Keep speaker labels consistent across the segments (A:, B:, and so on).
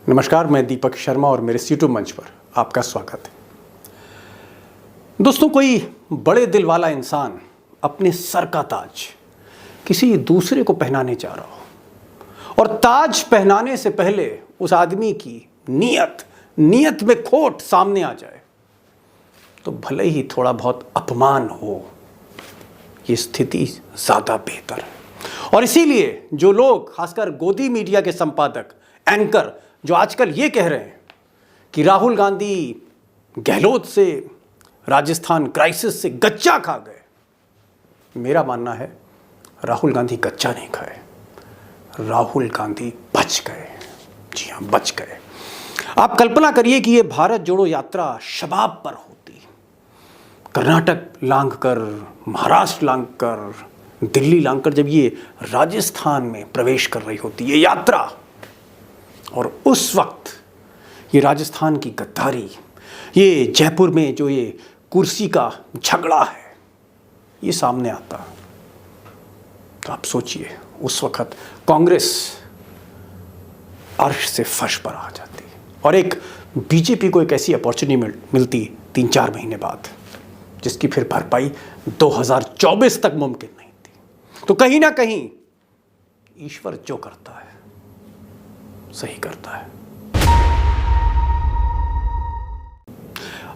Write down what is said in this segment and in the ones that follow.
A: नमस्कार, मैं दीपक शर्मा और मेरे यूट्यूब मंच पर आपका स्वागत है। दोस्तों, कोई बड़े दिल वाला इंसान अपने सर का ताज किसी दूसरे को पहनाने जा रहा हो और ताज पहनाने से पहले उस आदमी की नीयत में खोट सामने आ जाए तो भले ही थोड़ा बहुत अपमान हो, ये स्थिति ज़्यादा बेहतर है। और इसीलिए जो लोग, खासकर गोदी मीडिया के संपादक, एंकर, जो आजकल ये कह रहे हैं कि राहुल गांधी गहलोत से, राजस्थान क्राइसिस से गच्चा खा गए, मेरा मानना है राहुल गांधी गच्चा नहीं खाए, राहुल गांधी बच गए। जी हाँ, बच गए। आप कल्पना करिए कि ये भारत जोड़ो यात्रा शबाब पर होती, कर्नाटक लांघ कर, महाराष्ट्र लांघ कर, दिल्ली लांघ कर जब ये राजस्थान में प्रवेश कर रही होती ये यात्रा, और उस वक्त ये राजस्थान की गद्दारी, ये जयपुर में जो ये कुर्सी का झगड़ा है, ये सामने आता, तो आप सोचिए उस वक्त कांग्रेस अर्श से फर्श पर आ जाती और एक बीजेपी को एक ऐसी अपॉर्चुनिटी मिलती 3-4 महीने बाद, जिसकी फिर भरपाई 2024 तक मुमकिन नहीं थी। तो कहीं ना कहीं ईश्वर जो करता है सही करता है।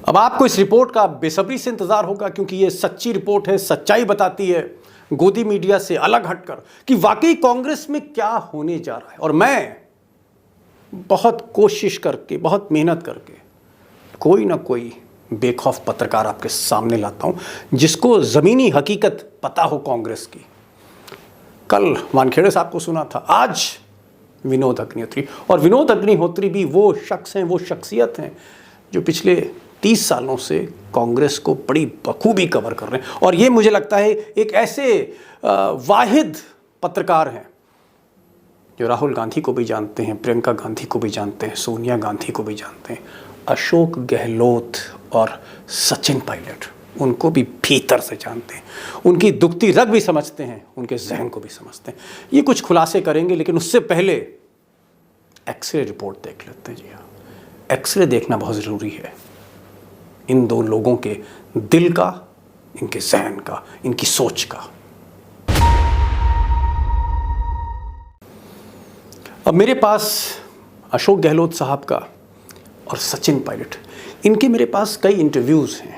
A: अब आपको इस रिपोर्ट का बेसब्री से इंतजार होगा, क्योंकि ये सच्ची रिपोर्ट है, सच्चाई बताती है गोदी मीडिया से अलग हटकर कि वाकई कांग्रेस में क्या होने जा रहा है। और मैं बहुत कोशिश करके, बहुत मेहनत करके कोई ना कोई बेखौफ पत्रकार आपके सामने लाता हूं जिसको जमीनी हकीकत पता हो कांग्रेस की। कल वानखेड़े साहब को सुना था, आज विनोद अग्निहोत्री। और विनोद अग्निहोत्री भी वो शख्स हैं, वो शख्सियत हैं जो पिछले 30 सालों से कांग्रेस को बड़ी बखूबी कवर कर रहे हैं। और ये मुझे लगता है एक ऐसे वाहिद पत्रकार हैं जो राहुल गांधी को भी जानते हैं, प्रियंका गांधी को भी जानते हैं, सोनिया गांधी को भी जानते हैं, अशोक गहलोत और सचिन पायलट उनको भी भीतर से जानते हैं, उनकी दुखती रग भी समझते हैं, उनके जहन को भी समझते हैं। ये कुछ खुलासे करेंगे, लेकिन उससे पहले एक्सरे रिपोर्ट देख लेते हैं। जी हाँ, एक्सरे देखना बहुत ज़रूरी है इन दो लोगों के दिल का, इनके जहन का, इनकी सोच का। अब मेरे पास अशोक गहलोत साहब का और सचिन पायलट, इनके मेरे पास कई इंटरव्यूज़ हैं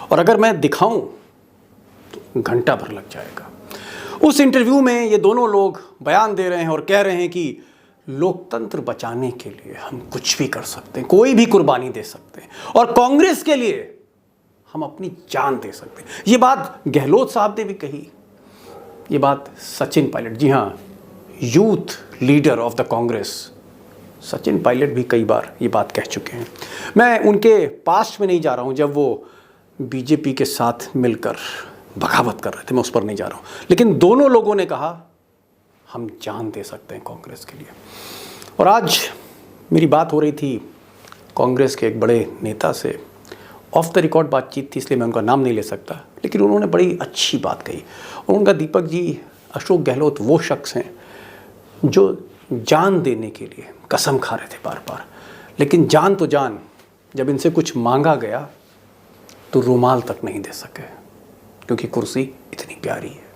A: और अगर मैं दिखाऊं तो घंटा भर लग जाएगा। उस इंटरव्यू में ये दोनों लोग बयान दे रहे हैं और कह रहे हैं कि लोकतंत्र बचाने के लिए हम कुछ भी कर सकते हैं, कोई भी कुर्बानी दे सकते हैं, और कांग्रेस के लिए हम अपनी जान दे सकते हैं। ये बात गहलोत साहब ने भी कही, ये बात सचिन पायलट, जी हाँ, youth leader of the Congress Sachin Pilot भी कई बार ये बात कह चुके हैं। मैं उनके पास्ट में नहीं जा रहा हूँ, जब वो बीजेपी के साथ मिलकर बगावत कर रहे थे, मैं उस पर नहीं जा रहा हूँ, लेकिन दोनों लोगों ने कहा हम जान दे सकते हैं कांग्रेस के लिए। और आज मेरी बात हो रही थी कांग्रेस के एक बड़े नेता से, ऑफ द रिकॉर्ड बातचीत थी इसलिए मैं उनका नाम नहीं ले सकता, लेकिन उन्होंने बड़ी अच्छी बात कही। और उनका, दीपक जी, अशोक गहलोत वो शख्स हैं जो जान देने के लिए कसम खा रहे थे बार बार, लेकिन जान तो जान, जब इनसे कुछ मांगा गया तो रुमाल तक नहीं दे सके, क्योंकि कुर्सी इतनी प्यारी है।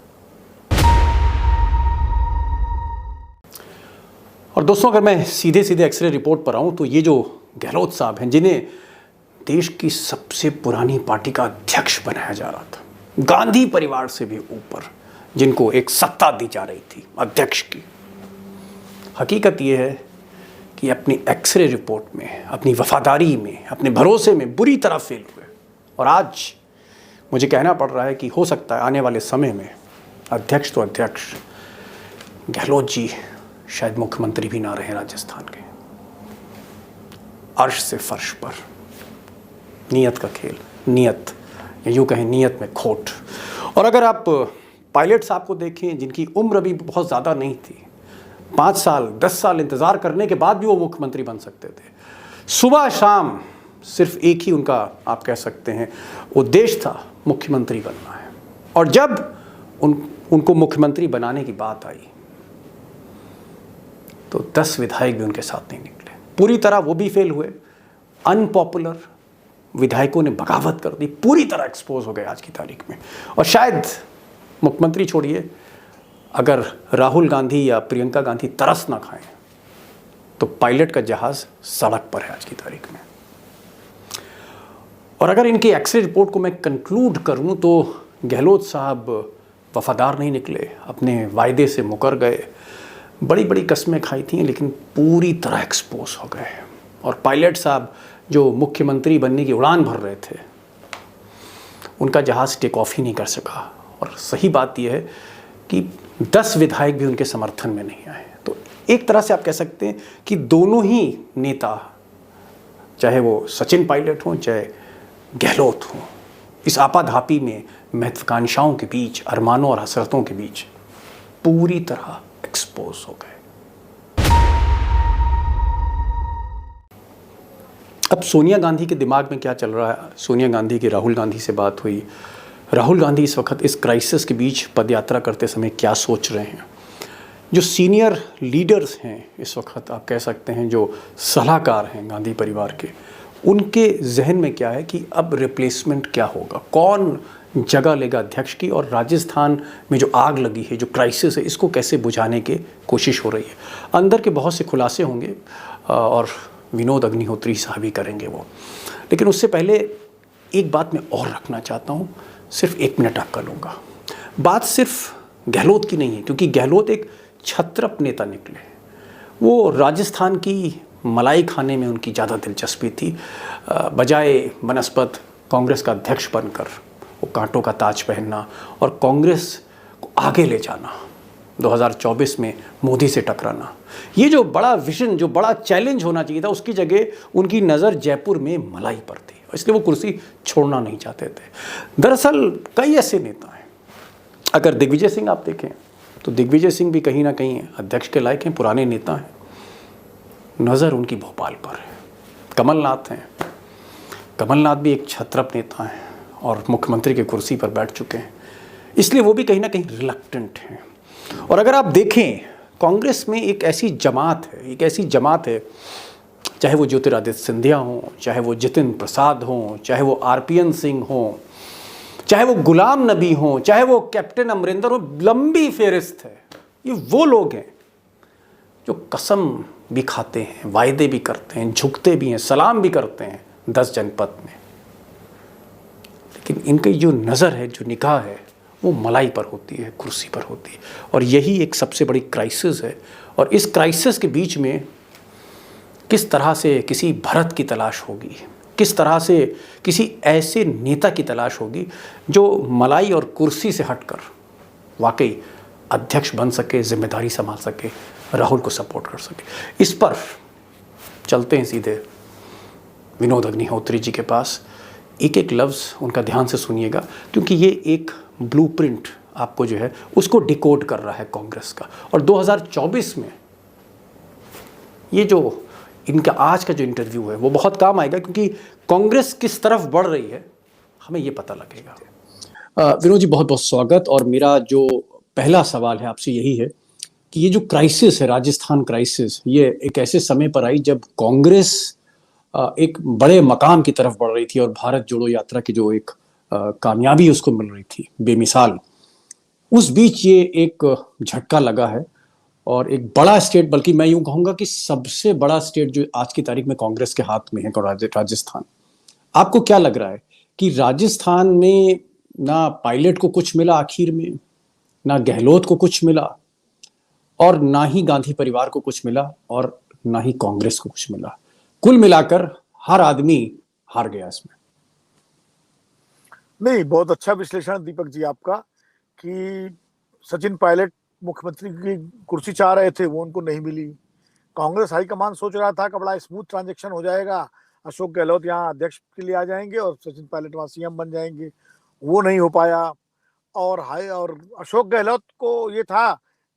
A: और दोस्तों, अगर मैं सीधे सीधे एक्सरे रिपोर्ट पर आऊं तो ये जो गहलोत साहब हैं, जिन्हें देश की सबसे पुरानी पार्टी का अध्यक्ष बनाया जा रहा था, गांधी परिवार से भी ऊपर, जिनको एक सत्ता दी जा रही थी अध्यक्ष की, हकीकत ये है कि अपनी एक्सरे रिपोर्ट में, अपनी वफादारी में, अपने भरोसे में बुरी तरह फेल हुए। और आज मुझे कहना पड़ रहा है कि हो सकता है आने वाले समय में अध्यक्ष तो अध्यक्ष, गहलोत जी शायद मुख्यमंत्री भी ना रहे राजस्थान के। अर्श से फर्श पर, नीयत का खेल, नीयत, या यूँ कहें नीयत में खोट। और अगर आप पायलट साहब को देखें, जिनकी उम्र भी बहुत ज़्यादा नहीं थी, 5 साल 10 साल इंतज़ार करने के बाद भी वो मुख्यमंत्री बन सकते थे। सुबह शाम सिर्फ एक ही उनका, आप कह सकते हैं, उद्देश्य था, मुख्यमंत्री बनना है। और जब उनको मुख्यमंत्री बनाने की बात आई तो 10 विधायक भी उनके साथ नहीं निकले। पूरी तरह वो भी फेल हुए। अनपॉपुलर विधायकों ने बगावत कर दी, पूरी तरह एक्सपोज हो गए आज की तारीख में। और शायद मुख्यमंत्री छोड़िए, अगर राहुल गांधी या प्रियंका गांधी तरस ना खाएं तो पायलट का जहाज सड़क पर है आज की तारीख में। और अगर इनकी एक्सिट रिपोर्ट को मैं कंक्लूड करूं तो गहलोत साहब वफादार नहीं निकले, अपने वायदे से मुकर गए, बड़ी बड़ी कस्में खाई थी लेकिन पूरी तरह एक्सपोज हो गए। और पायलट साहब जो मुख्यमंत्री बनने की उड़ान भर रहे थे, उनका जहाज़ टेक ऑफ ही नहीं कर सका। और सही बात यह है कि 10 विधायक भी उनके समर्थन में नहीं आए। तो एक तरह से आप कह सकते हैं कि दोनों ही नेता, चाहे वो सचिन पायलट हों चाहे गहलोत हों, इस आपाधापी में महत्वाकांक्षाओं के बीच, अरमानों और हसरतों के बीच पूरी तरह एक्सपोज हो गए। अब सोनिया गांधी के दिमाग में क्या चल रहा है? सोनिया गांधी की राहुल गांधी से बात हुई। राहुल गांधी इस वक्त इस क्राइसिस के बीच पदयात्रा करते समय क्या सोच रहे हैं? जो सीनियर लीडर्स हैं इस वक्त, आप कह सकते हैं जो सलाहकार हैं गांधी परिवार के, उनके जहन में क्या है कि अब रिप्लेसमेंट क्या होगा, कौन जगह लेगा अध्यक्ष की, और राजस्थान में जो आग लगी है, जो क्राइसिस है, इसको कैसे बुझाने की कोशिश हो रही है। अंदर के बहुत से खुलासे होंगे और विनोद अग्निहोत्री साहब ही करेंगे वो। लेकिन उससे पहले एक बात मैं और रखना चाहता हूँ, सिर्फ 1 मिनट आपका लूँगा। बात सिर्फ गहलोत की नहीं है, क्योंकि गहलोत एक छत्रप नेता निकले। वो राजस्थान की मलाई खाने में उनकी ज़्यादा दिलचस्पी थी, बजाय बनस्पत कांग्रेस का अध्यक्ष बनकर वो कांटों का ताज पहनना और कांग्रेस को आगे ले जाना, 2024 में मोदी से टकराना। ये जो बड़ा विजन, जो बड़ा चैलेंज होना चाहिए था, उसकी जगह उनकी नज़र जयपुर में मलाई पर थी, इसलिए वो कुर्सी छोड़ना नहीं चाहते थे। दरअसल कई ऐसे नेता हैं, अगर दिग्विजय सिंह आप देखें तो दिग्विजय सिंह भी कहीं ना कहीं अध्यक्ष के लायक हैं, पुराने नेता हैं, नज़र उनकी भोपाल पर है। कमलनाथ हैं, कमलनाथ भी एक छत्रप नेता हैं और मुख्यमंत्री की कुर्सी पर बैठ चुके हैं, इसलिए वो भी कहीं ना कहीं रिलक्टेंट हैं। और अगर आप देखें, कांग्रेस में एक ऐसी जमात है, चाहे वो ज्योतिरादित्य सिंधिया हों, चाहे वो जितिन प्रसाद हों, चाहे वो आरपीएन सिंह हों, चाहे वो गुलाम नबी हों, चाहे वो कैप्टन अमरिंदर हो, लंबी फेहरिस्त है। ये वो लोग हैं जो कसम भी खाते हैं, वायदे भी करते हैं, झुकते भी हैं, सलाम भी करते हैं 10 जनपद में, लेकिन इनकी जो नज़र है, जो निगाह है, वो मलाई पर होती है, कुर्सी पर होती है। और यही एक सबसे बड़ी क्राइसिस है। और इस क्राइसिस के बीच में किस तरह से किसी भरत की तलाश होगी, किस तरह से किसी ऐसे नेता की तलाश होगी जो मलाई और कुर्सी से हटकर वाकई अध्यक्ष बन सके, जिम्मेदारी संभाल सके, राहुल को सपोर्ट कर सके। इस पर चलते हैं सीधे विनोद अग्निहोत्री जी के पास। एक एक लफ्ज़ उनका ध्यान से सुनिएगा, क्योंकि ये एक ब्लूप्रिंट आपको जो है उसको डिकोड कर रहा है कांग्रेस का। और 2024 में ये जो इनका आज का जो इंटरव्यू है वो बहुत काम आएगा, क्योंकि कांग्रेस किस तरफ बढ़ रही है हमें ये पता लगेगा। विनोद जी, बहुत बहुत स्वागत। और मेरा जो पहला सवाल है आपसे यही है कि ये जो क्राइसिस है, राजस्थान क्राइसिस, ये एक ऐसे समय पर आई जब कांग्रेस एक बड़े मकाम की तरफ बढ़ रही थी और भारत जोड़ो यात्रा की जो एक कामयाबी उसको मिल रही थी बेमिसाल, उस बीच ये एक झटका लगा है। और एक बड़ा स्टेट, बल्कि मैं यूं कहूंगा कि सबसे बड़ा स्टेट जो आज की तारीख में कांग्रेस के हाथ में है, राजस्थान। आपको क्या लग रहा है कि राजस्थान में ना पायलट को कुछ मिला आखिर में, ना गहलोत को कुछ मिला, और ना ही गांधी परिवार को कुछ मिला, और ना ही कांग्रेस को कुछ मिला? कुल मिलाकर हर आदमी हार गया इसमें।
B: नहीं, बहुत अच्छा विश्लेषण दीपक जी आपका, कि सचिन पायलट मुख्यमंत्री की कुर्सी चाह रहे थे, वो उनको नहीं मिली। कांग्रेस हाईकमान सोच रहा था कि बड़ा स्मूथ ट्रांजैक्शन हो जाएगा, अशोक गहलोत यहाँ अध्यक्ष के लिए आ जाएंगे और सचिन पायलट वहाँ सीएम बन जाएंगे। वो नहीं हो पाया। और अशोक गहलोत को ये था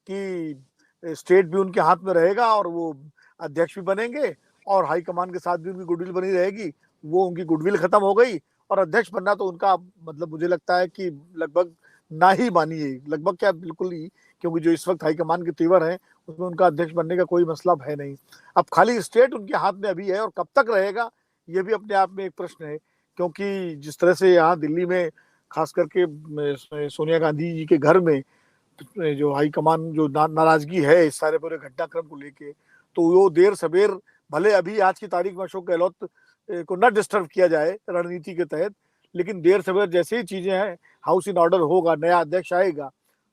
B: कि स्टेट भी उनके हाथ में रहेगा और वो अध्यक्ष भी बनेंगे और हाईकमान के साथ भी उनकी गुडविल बनी रहेगी। वो उनकी गुडविल खत्म हो गई और अध्यक्ष बनना तो उनका, मतलब मुझे लगता है कि लगभग ना ही मानिए, लगभग क्या बिल्कुल ही, क्योंकि जो इस वक्त हाईकमान के तेवर हैं उसमें उनका अध्यक्ष बनने का कोई मसला है नहीं। अब खाली स्टेट उनके हाथ में अभी है, और कब तक रहेगा ये भी अपने आप में एक प्रश्न है, क्योंकि जिस तरह से यहाँ दिल्ली में खास करके सोनिया गांधी जी के घर में जो हाईकमान जो नाराजगी है इस सारे पूरे घटनाक्रम को लेके, तो वो देर सवेर, भले अभी आज की तारीख में अशोक गहलोत को न डिस्टर्ब किया जाए रणनीति के तहत, लेकिन देर सवेर जैसे ही चीजें हैं, हाउस इन ऑर्डर होगा, नया अध्यक्ष आएगा,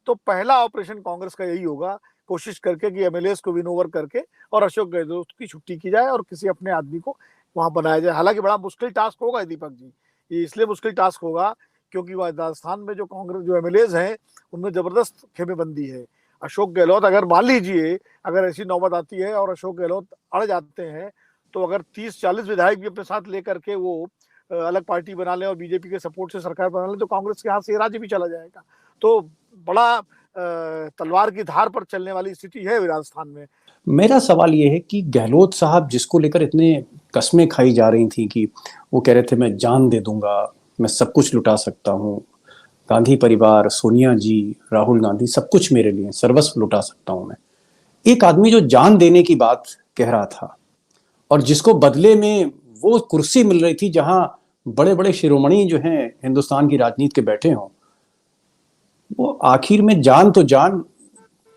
B: तो पहला ऑपरेशन कांग्रेस का यही होगा, कोशिश करके कि एमएलए को विन ओवर करके और अशोक गहलोत की छुट्टी की जाए और किसी अपने आदमी को वहां बनाया जाए। हालांकि बड़ा मुश्किल टास्क होगा दीपक जी, ये इसलिए मुश्किल टास्क होगा क्योंकि राजस्थान में जो कांग्रेस जो एमएलए हैं उनमें जबरदस्त खेमेबंदी है। अशोक गहलोत, अगर मान लीजिए अगर ऐसी नौबत आती है और अशोक गहलोत अड़ जाते हैं, तो अगर 30-40 विधायक भी अपने साथ लेकर के वो अलग पार्टी बना लें और बीजेपी के सपोर्ट से सरकार बना लें, तो कांग्रेस के हाथ से राज्य भी चला जाएगा। तो बड़ा तलवार की धार पर चलने वाली स्थिति है राजस्थान में।
A: मेरा सवाल ये है कि गहलोत साहब जिसको लेकर इतने कस्में खाई जा रही थी कि वो कह रहे थे मैं जान दे दूंगा, मैं सब कुछ लुटा सकता हूँ, गांधी परिवार, सोनिया जी, राहुल गांधी, सब कुछ मेरे लिए, सर्वस्व लुटा सकता हूं मैं। एक आदमी जो जान देने की बात कह रहा था और जिसको बदले में वो कुर्सी मिल रही थी जहां बड़े बड़े शिरोमणि जो हैं हिंदुस्तान की राजनीति के बैठे हों, वो आखिर में जान तो जान,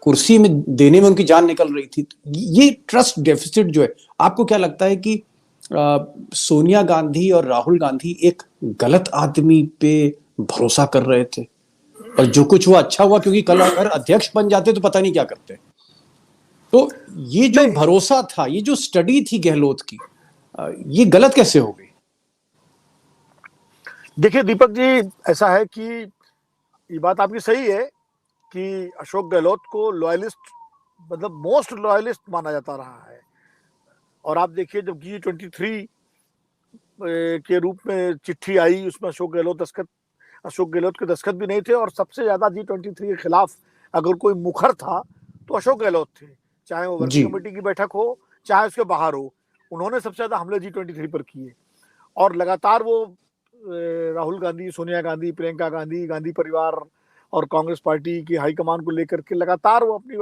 A: कुर्सी में देने में उनकी जान निकल रही थी। ये ट्रस्ट डेफिसिट जो है, आपको क्या लगता है कि सोनिया गांधी और राहुल गांधी एक गलत आदमी पे भरोसा कर रहे थे और जो कुछ हुआ अच्छा हुआ, क्योंकि कल अगर अध्यक्ष बन जाते तो पता नहीं क्या करते। तो ये जो भरोसा था, ये जो स्टडी थी गहलोत की, ये गलत कैसे हो गई?
B: देखिए दीपक जी, ऐसा है कि ये बात आपकी सही है कि अशोक गहलोत को लॉयलिस्ट, मतलब मोस्ट लॉयलिस्ट माना जाता रहा है। और आप देखिए जब G23 के रूप में चिट्ठी आई, उसमें अशोक गहलोत के दस्तखत भी नहीं थे, और सबसे ज्यादा G23 के खिलाफ अगर कोई मुखर था तो अशोक गहलोत थे, चाहे वो वर्किंग कमेटी की बैठक हो चाहे उसके बाहर हो, उन्होंने सबसे ज्यादा हमले G23 पर किए। और लगातार वो राहुल गांधी, सोनिया गांधी, प्रियंका गांधी, गांधी परिवार और कांग्रेस पार्टी की हाईकमान को लेकर के लगातार वो अपनी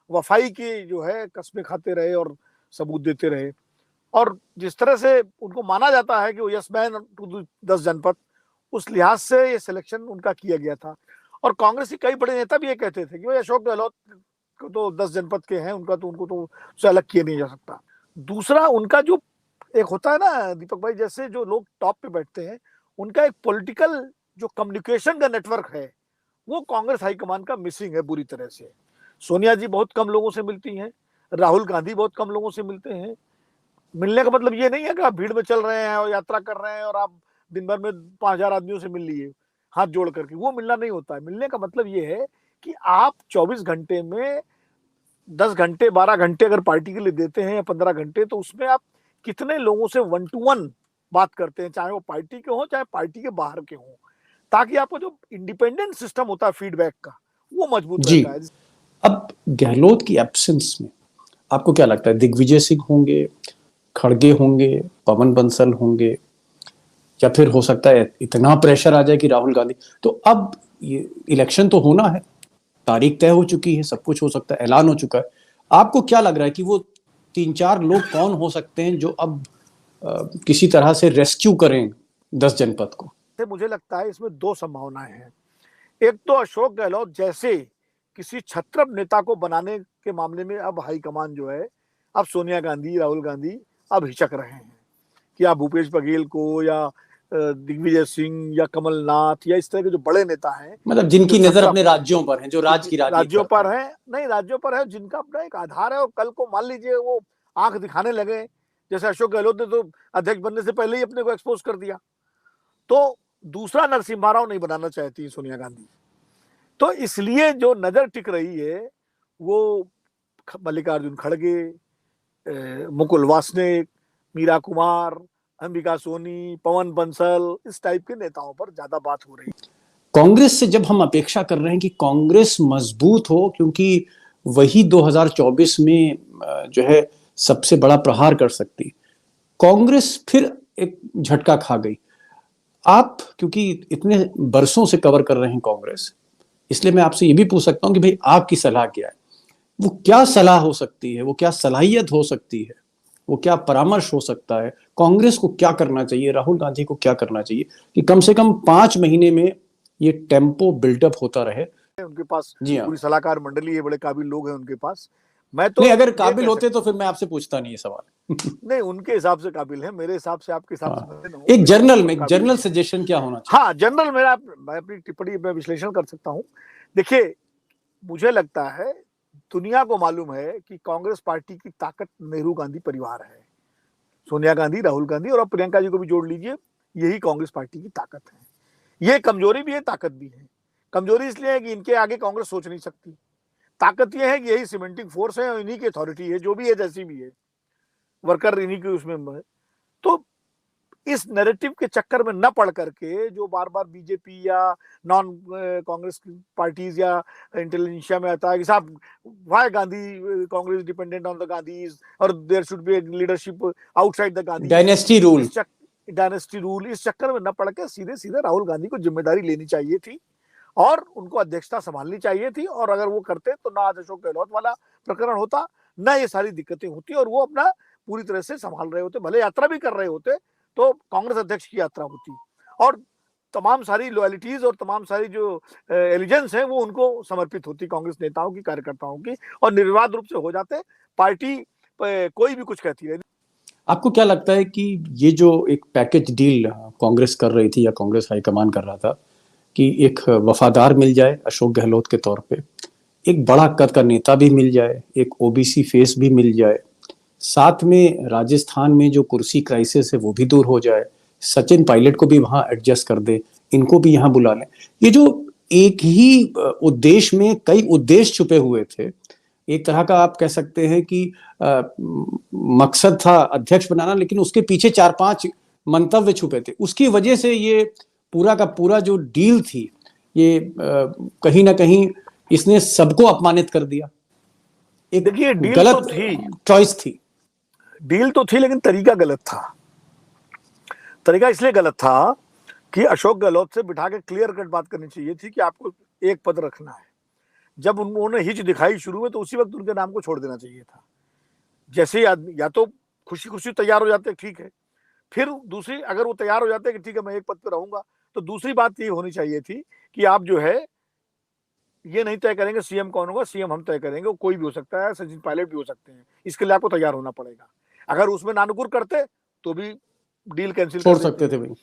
B: वफाई की जो है कस्में खाते रहे और सबूत देते रहे। और जिस तरह से उनको माना जाता है कि वो यस मैन टू 10 जनपद, उस लिहाज से ये सिलेक्शन उनका किया गया था। और कांग्रेस के कई बड़े नेता भी ये कहते थे कि भाई अशोक गहलोत को तो 10 जनपद के हैं, उनको तो उससे अलग किया नहीं जा सकता। दूसरा, उनका जो एक होता है ना दीपक भाई, जैसे जो लोग टॉप पे बैठते हैं उनका एक पॉलिटिकल जो कम्युनिकेशन का नेटवर्क है वो कांग्रेस हाईकमान का मिसिंग है बुरी तरह से। सोनिया जी बहुत कम लोगों से मिलती हैं, राहुल गांधी बहुत कम लोगों से मिलते हैं। मिलने का मतलब ये नहीं है कि आप भीड़ में चल रहे हैं और यात्रा कर रहे हैं और आप दिन भर में 5,000 आदमियों से मिल लिए हाथ जोड़ करके, वो मिलना नहीं होता है। मिलने का मतलब ये है कि आप 24 घंटे में 10 घंटे 12 घंटे अगर पार्टी के लिए देते हैं या 15 घंटे, तो उसमें आप कितने लोगों से 1 to 1 बात करते हैं, चाहे वो पार्टी के हों चाहे पार्टी के बाहर के हों, ताकि आपको जो इंडिपेंडेंट सिस्टम होता है फीडबैक का वो मजबूत रहता है।
A: अब गहलोत की एब्सेंस में आपको क्या लगता है, दिग्विजय सिंह होंगे, खड़गे होंगे, पवन बंसल होंगे, या फिर हो सकता है इतना प्रेशर आ जाए कि राहुल गांधी? तो अब ये इलेक्शन तो होना है, तारीख तय हो चुकी है, सब कुछ हो सकता है, ऐलान हो चुका है। आपको क्या लग रहा है कि वो 3-4 लोग कौन हो सकते हैं जो अब किसी तरह से रेस्क्यू करें 10 जनपद को?
B: मुझे लगता है इसमें 2 संभावनाएं हैं। एक तो अशोक गहलोत जैसे किसी छत्रप नेता को बनाने के मामले में अब हाईकमान जो है, अब सोनिया गांधी, राहुल गांधी अब हिचक रहे हैं कि आप भूपेश बघेल को या दिग्विजय सिंह या कमलनाथ या इस तरह के जो बड़े नेता हैं,
A: मतलब जिनकी नजर अपने राज्यों पर है, जो राज्यों
B: पर है, नहीं राज्यों पर है, जिनका अपना एक आधार है, और कल को मान लीजिए वो आंख दिखाने लगे, जैसे अशोक गहलोत ने तो अध्यक्ष बनने से पहले ही अपने को एक्सपोज कर दिया, तो दूसरा नरसिम्हा राव नहीं बनाना चाहती सोनिया गांधी। तो इसलिए जो नजर टिक रही है वो मल्लिकार्जुन खड़गे, मुकुल वासनिक, मीरा कुमार, अंबिका सोनी, पवन बंसल, इस टाइप के नेताओं पर ज्यादा बात हो रही है।
A: कांग्रेस से जब हम अपेक्षा कर रहे हैं कि कांग्रेस मजबूत हो, क्योंकि वही 2024 में जो है सबसे बड़ा प्रहार कर सकती, कांग्रेस फिर एक झटका खा गई। आप क्योंकि इतने बरसों से कवर कर रहे हैं कांग्रेस, इसलिए मैं आपसे ये भी पूछ सकता हूं कि भाई आपकी सलाह क्या है, वो क्या सलाह हो सकती है, वो क्या सलाहियत हो सकती है, वो क्या परामर्श हो सकता है, कांग्रेस को क्या करना चाहिए, राहुल गांधी को क्या करना चाहिए कि कम से कम 5 महीने में ये टेम्पो बिल्डअप होता रहे।
B: उनके पास
A: जी हाँ।
B: पूरी सलाहकार मंडली है, बड़े काबिल लोग हैं उनके पास। मैं तो
A: नहीं, अगर
B: ये
A: काबिल
B: कह
A: होते
B: सकता
A: तो फिर मैं आपसे पूछता नहीं ये सवाल।
B: नहीं, उनके हिसाब से काबिल है, मेरे हिसाब से, आपके हिसाब से
A: हाँ,
B: मैं ना हूं,
A: एक
B: मेरे हिसाब से
A: जर्नल
B: सब
A: में
B: काबिल
A: जनरल
B: हैं।
A: सजेशन क्या होना चाहिए?
B: हाँ, जनरल मैं अपनी टिप्पणी में विश्लेषण कर सकता हूँ। देखिए, मुझे लगता है दुनिया को मालूम है कि कांग्रेस पार्टी की ताकत नेहरू गांधी परिवार है। सोनिया गांधी, राहुल गांधी और अब प्रियंका जी को भी जोड़ लीजिए, यही कांग्रेस पार्टी की ताकत है। ये कमजोरी भी है, ताकत भी है। कमजोरी इसलिए है कि इनके आगे कांग्रेस सोच नहीं सकती। ताकत यह है कि यही सीमेंटिंग फोर्स है और इन्हीं की अथॉरिटी है, जो भी है जैसी भी है, वर्कर इन्हीं के उसमें है। तो इस नैरेटिव के चक्कर में न पड़ करके जो बार बार बीजेपी या नॉन कांग्रेस पार्टीज या इंटेलिजेंसिया में आता है कि साहब why Gandhi Congress dependent on the Gandhis और there should be leadership outside the Gandhis,
A: dynasty rule.
B: इस डायनेस्टी रूल, इस चक्कर में न पड़ के सीधे सीधे राहुल गांधी को जिम्मेदारी लेनी चाहिए थी और उनको अध्यक्षता संभालनी चाहिए थी। और अगर वो करते तो ना आज अशोक गहलोत वाला प्रकरण होता, ना ये सारी दिक्कतें होती और वो अपना पूरी तरह से संभाल रहे होते, भले यात्रा भी कर रहे होते तो कांग्रेस अध्यक्ष की यात्रा होती और तमाम सारी लॉयल्टीज और तमाम सारी जो एलिजेंस है वो उनको समर्पित होती कांग्रेस नेताओं की, कार्यकर्ताओं की, और निर्विवाद रूप से हो जाते। पार्टी कोई भी कुछ कहती रही।
A: आपको क्या लगता है कि ये जो एक पैकेज डील कांग्रेस कर रही थी या कांग्रेस हाईकमान कर रहा था कि एक वफादार मिल जाए अशोक गहलोत के तौर पे, एक बड़ा कद का नेता भी मिल जाए, एक ओबीसी फेस भी मिल जाए, साथ में राजस्थान में जो कुर्सी क्राइसिस है वो भी दूर हो जाए, सचिन पायलट को भी वहां एडजस्ट कर दे, इनको भी यहाँ बुला लें, ये जो एक ही उद्देश्य में कई उद्देश्य छुपे हुए थे, एक तरह का आप कह सकते हैं कि मकसद था अध्यक्ष बनाना, लेकिन उसके पीछे 4-5 मंतव्य छुपे थे, उसकी वजह से ये पूरा का पूरा जो डील थी ये कहीं ना कहीं इसने सबको अपमानित कर दिया। एक
B: देखिए, डील
A: गलत
B: तो थी,
A: चॉइस थी।
B: डील तो थी, लेकिन तरीका गलत था। तरीका इसलिए गलत था कि अशोक गहलोत से बिठा के क्लियर कट बात करनी चाहिए थी कि आपको एक पद रखना है। जब उन्होंने हिच दिखाई शुरू में तो उसी वक्त उनके नाम को छोड़ देना चाहिए था। जैसे आदमी या तो खुशी खुशी तैयार हो जाते, ठीक है, फिर दूसरी, अगर वो तैयार हो जाते कि ठीक है मैं एक पद पे रहूंगा, तो दूसरी बात ये होनी चाहिए थी कि आप जो है ये नहीं तय करेंगे सीएम कौन होगा, सीएम हम तय करेंगे, वो कोई भी हो सकता है, सचिन पायलट भी हो सकते हैं, इसके लिए आपको तैयार होना पड़ेगा। अगर उसमें नानुकुर करते तो भी डील कैंसिल
A: छोड़
B: कर
A: सकते
B: देते।
A: थे भाई।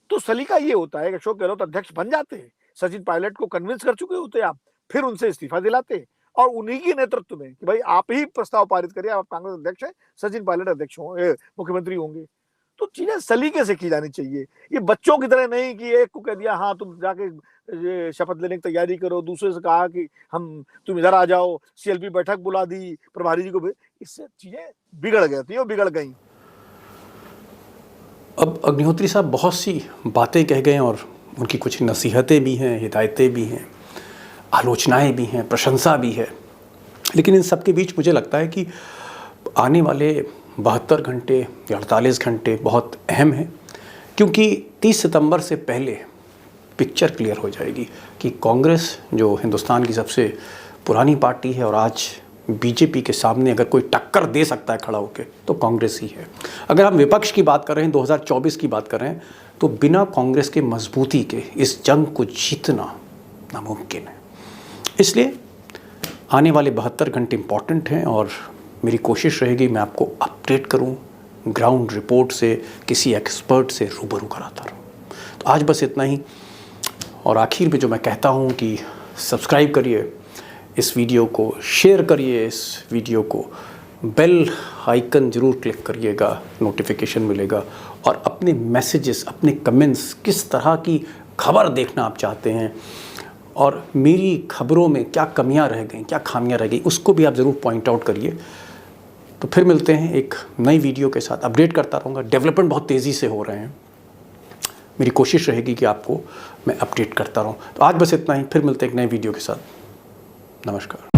B: तो सलीका ये होता है कि अशोक गहलोत अध्यक्ष बन जाते, सचिन पायलट को कन्विंस कर चुके होते आप, फिर उनसे इस्तीफा दिलाते और उन्हीं के नेतृत्व में कि भाई आप ही प्रस्ताव पारित करिए, आप कांग्रेस अध्यक्ष हैं, सचिन पायलट अध्यक्ष होंगे, मुख्यमंत्री होंगे। तो चीजें सलीके से की जानी चाहिए, ये बच्चों की तरह नहीं कि एक को कह दिया हाँ तुम जाके शपथ लेने की तैयारी करो, दूसरे से कहा कि हम तुम इधर आ जाओ, सीएलपी बैठक बुला दी, प्रभारी जी को, इससे चीजें बिगड़ गई थी और बिगड़ गई।
A: अब अग्निहोत्री साहब बहुत सी बातें कह गए और उनकी कुछ नसीहतें भी हैं, हिदायतें भी हैं, आलोचनाएं भी हैं, प्रशंसा भी है, लेकिन इन सब के बीच मुझे लगता है कि आने वाले 72 घंटे या 48 घंटे बहुत अहम हैं, क्योंकि 30 सितंबर से पहले पिक्चर क्लियर हो जाएगी कि कांग्रेस जो हिंदुस्तान की सबसे पुरानी पार्टी है और आज बीजेपी के सामने अगर कोई टक्कर दे सकता है खड़ा होकर तो कांग्रेस ही है। अगर हम विपक्ष की बात कर रहे हैं, 2024 की बात कर रहे हैं, तो बिना कांग्रेस के मजबूती के इस जंग को जीतना नामुमकिन है। इसलिए आने वाले 72 घंटे इंपॉर्टेंट हैं और मेरी कोशिश रहेगी मैं आपको अपडेट करूं, ग्राउंड रिपोर्ट से, किसी एक्सपर्ट से रूबरू कराता रहूं। तो आज बस इतना ही, और आखिर में जो मैं कहता हूं कि सब्सक्राइब करिए इस वीडियो को, शेयर करिए इस वीडियो को, बेल आइकन ज़रूर क्लिक करिएगा, नोटिफिकेशन मिलेगा, और अपने मैसेजेस, अपने कमेंट्स, किस तरह की खबर देखना आप चाहते हैं और मेरी खबरों में क्या कमियां रह गई, क्या खामियां रह गई, उसको भी आप ज़रूर पॉइंट आउट करिए। तो फिर मिलते हैं एक नई वीडियो के साथ। अपडेट करता रहूँगा, डेवलपमेंट बहुत तेज़ी से हो रहे हैं, मेरी कोशिश रहेगी कि आपको मैं अपडेट करता रहूँ। तो आज बस इतना ही, फिर मिलते हैं एक नए वीडियो के साथ। नमस्कार।